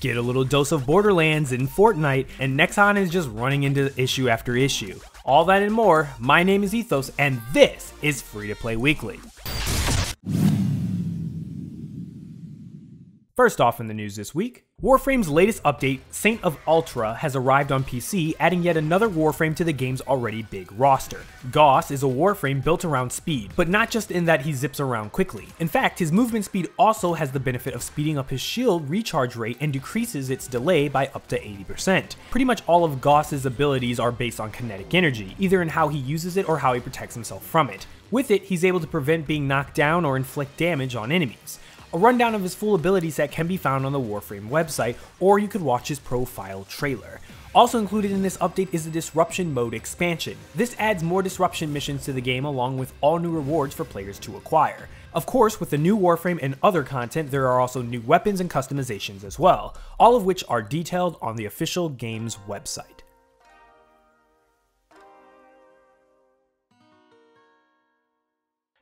Get a little dose of Borderlands in Fortnite, and Nexon is just running into issue after issue. All that and more. My name is Ethos, and this is Free to Play Weekly. First off in the news this week, Warframe's latest update, Saint of Ultra, has arrived on PC, adding yet another Warframe to the game's already big roster. Gauss is a Warframe built around speed, but not just in that he zips around quickly. In fact, his movement speed also has the benefit of speeding up his shield recharge rate and decreases its delay by up to 80%. Pretty much all of Gauss's abilities are based on kinetic energy, either in how he uses it or how he protects himself from it. With it, he's able to prevent being knocked down or inflict damage on enemies. A rundown of his full ability set can be found on the Warframe website, or you could watch his profile trailer. Also included in this update is the Disruption Mode expansion. This adds more disruption missions to the game along with all new rewards for players to acquire. Of course, with the new Warframe and other content, there are also new weapons and customizations as well, all of which are detailed on the official game's website.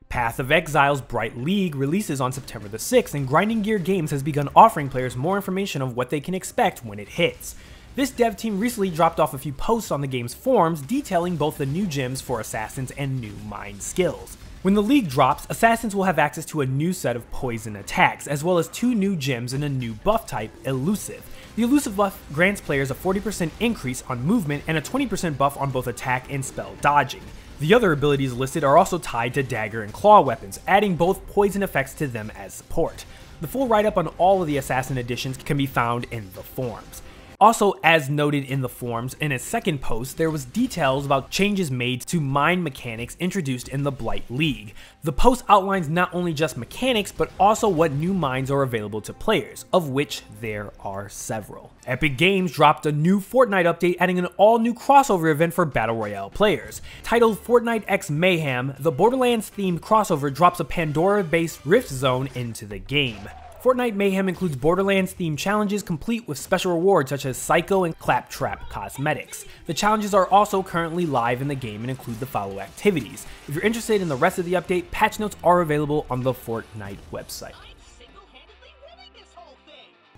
Path of Exile's Bright League releases on September the 6th, and Grinding Gear Games has begun offering players more information of what they can expect when it hits. This dev team recently dropped off a few posts on the game's forums detailing both the new gems for assassins and new mind skills. When the league drops, assassins will have access to a new set of poison attacks, as well as 2 new gems and a new buff type, Elusive. The Elusive buff grants players a 40% increase on movement and a 20% buff on both attack and spell dodging. The other abilities listed are also tied to dagger and claw weapons, adding both poison effects to them as support. The full write-up on all of the assassin additions can be found in the forums. Also, as noted in the forums, in a second post, there was details about changes made to mind mechanics introduced in the Blight League. The post outlines not only just mechanics, but also what new minds are available to players, of which there are several. Epic Games dropped a new Fortnite update adding an all-new crossover event for Battle Royale players. Titled Fortnite x Mayhem, the Borderlands-themed crossover drops a Pandora-based Rift Zone into the game. Fortnite Mayhem includes Borderlands-themed challenges complete with special rewards such as Psycho and Claptrap cosmetics. The challenges are also currently live in the game and include the follow activities. If you're interested in the rest of the update, patch notes are available on the Fortnite website.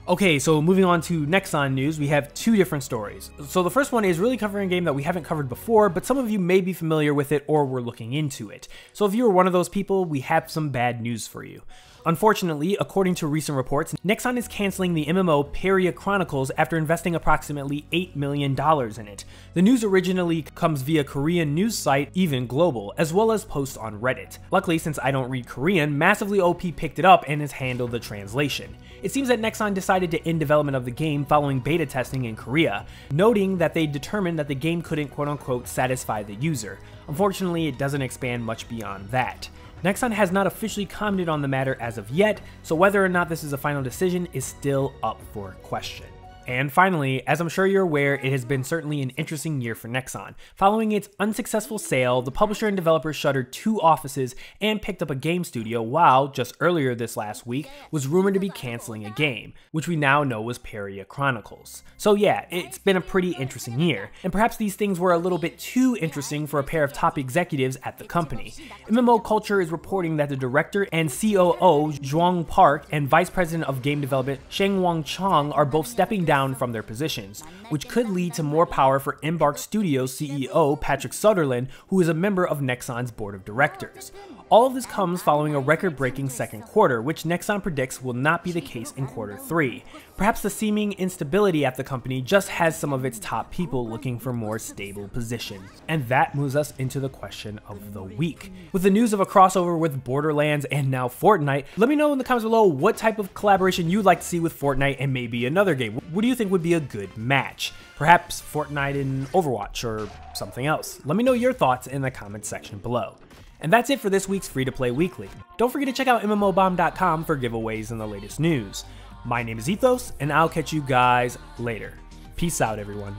Okay, so moving on to Nexon news, we have 2 different stories. So the first one is really covering a game that we haven't covered before, but some of you may be familiar with it or were looking into it. So if you were one of those people, we have some bad news for you. Unfortunately, according to recent reports, Nexon is canceling the MMO Peria Chronicles after investing approximately $8 million in it. The news originally comes via Korean news site Even Global, as well as posts on Reddit. Luckily, since I don't read Korean, Massively OP picked it up and has handled the translation. It seems that Nexon decided to end development of the game following beta testing in Korea, noting that they determined that the game couldn't quote-unquote satisfy the user. Unfortunately, it doesn't expand much beyond that. Nexon has not officially commented on the matter as of yet, so whether or not this is a final decision is still up for question. And finally, as I'm sure you're aware, it has been certainly an interesting year for Nexon. Following its unsuccessful sale, the publisher and developer shuttered 2 offices and picked up a game studio, while, just earlier this last week, was rumored to be canceling a game, which we now know was Peria Chronicles. So yeah, it's been a pretty interesting year, and perhaps these things were a little bit too interesting for a pair of top executives at the company. MMO Culture is reporting that the director and COO, Zhuang Park, and vice president of game development, Shengwang Chang, are both stepping down from their positions, which could lead to more power for Embark Studios CEO Patrick Sutherland, who is a member of Nexon's board of directors. All of this comes following a record-breaking second quarter, which Nexon predicts will not be the case in quarter 3. Perhaps the seeming instability at the company just has some of its top people looking for more stable positions. And that moves us into the question of the week. With the news of a crossover with Borderlands and now Fortnite, let me know in the comments below what type of collaboration you'd like to see with Fortnite and maybe another game. What do you think would be a good match? Perhaps Fortnite and Overwatch or something else. Let me know your thoughts in the comments section below. And that's it for this week's Free to Play Weekly. Don't forget to check out MMOBomb.com for giveaways and the latest news. My name is Ethos, and I'll catch you guys later. Peace out, everyone.